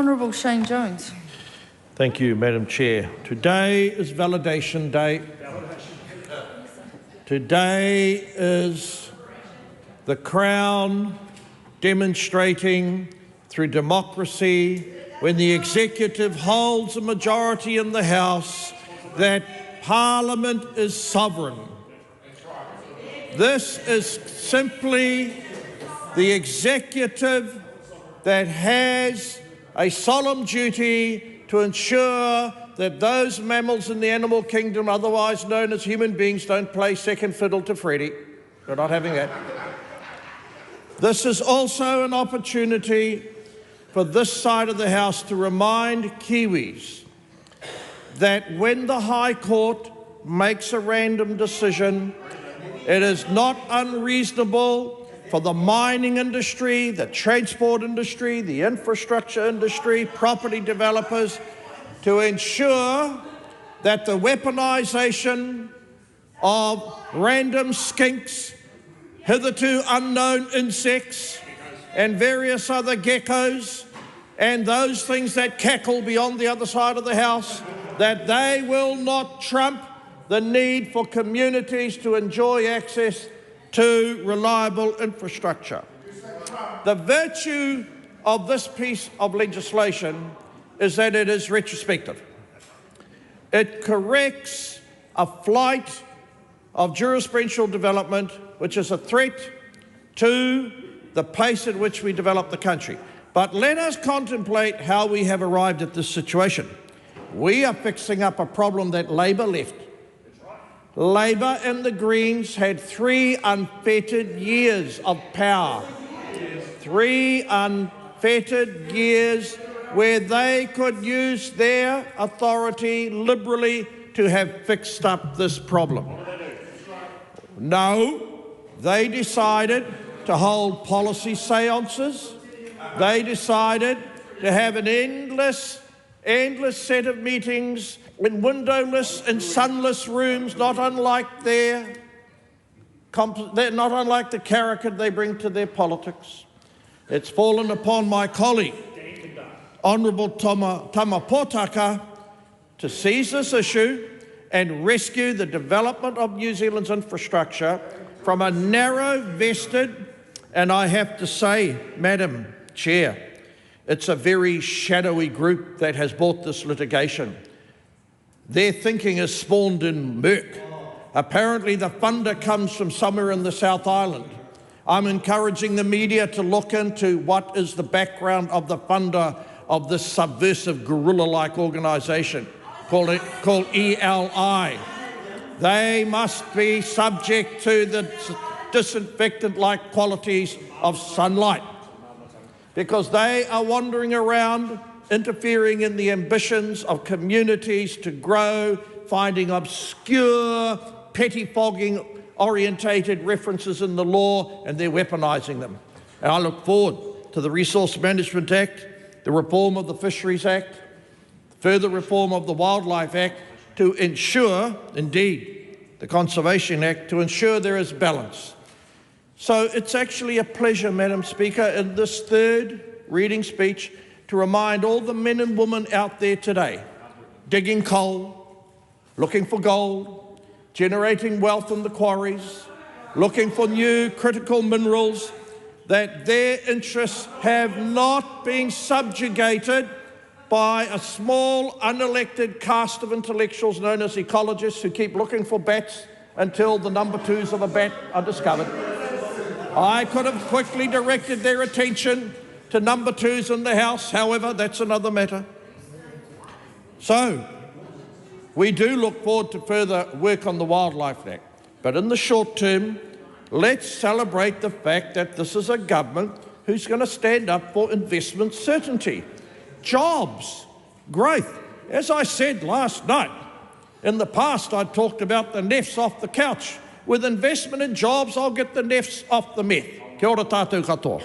Honourable Shane Jones. Thank you, Madam Chair. Today is Validation Day. Today is the Crown demonstrating through democracy, when the executive holds a majority in the House, that Parliament is sovereign. This is simply the executive that has a solemn duty to ensure that those mammals in the animal kingdom, otherwise known as human beings, don't play second fiddle to Freddie. We're not having that. This is also an opportunity for this side of the House to remind Kiwis that when the High Court makes a random decision, it is not unreasonable for the mining industry, the transport industry, the infrastructure industry, property developers to ensure that the weaponisation of random skinks, hitherto unknown insects, and various other geckos, and those things that cackle beyond the other side of the House, that they will not trump the need for communities to enjoy access to reliable infrastructure. The virtue of this piece of legislation is that it is retrospective. It corrects a flight of jurisprudential development, which is a threat to the pace at which we develop the country. But let us contemplate how we have arrived at this situation. We are fixing up a problem that Labor left. Labor and the Greens had 3 unfettered years of power. 3 unfettered years where they could use their authority liberally to have fixed up this problem. No, they decided to hold policy seances. They decided to have an endless set of meetings in windowless and sunless rooms, not unlike the character they bring to their politics. It's fallen upon my colleague, Honourable Tama Potaka, to seize this issue and rescue the development of New Zealand's infrastructure from a narrow vested, and I have to say, Madam Chair, it's a very shadowy group that has brought this litigation. Their thinking is spawned in murk. Apparently the funder comes from somewhere in the South Island. I'm encouraging the media to look into what is the background of the funder of this subversive guerrilla-like organisation called ELI. They must be subject to the disinfectant-like qualities of sunlight, because they are wandering around interfering in the ambitions of communities to grow, finding obscure, pettifogging-orientated references in the law, and they're weaponising them. And I look forward to the Resource Management Act, the reform of the Fisheries Act, further reform of the Wildlife Act to ensure, indeed, the Conservation Act, to ensure there is balance. So it's actually a pleasure, Madam Speaker, in this third reading speech to remind all the men and women out there today, digging coal, looking for gold, generating wealth in the quarries, looking for new critical minerals, that their interests have not been subjugated by a small, unelected caste of intellectuals known as ecologists who keep looking for bats until the number 2s of a bat are discovered. I could have quickly directed their attention to number 2s in the House, however, that's another matter. So, we do look forward to further work on the Wildlife Act, but in the short term, let's celebrate the fact that this is a government who's going to stand up for investment certainty, jobs, growth. As I said last night, in the past I talked about the neffs off the couch. With investment in jobs, I'll get the neffs off the meth. Kia ora tātou katoa.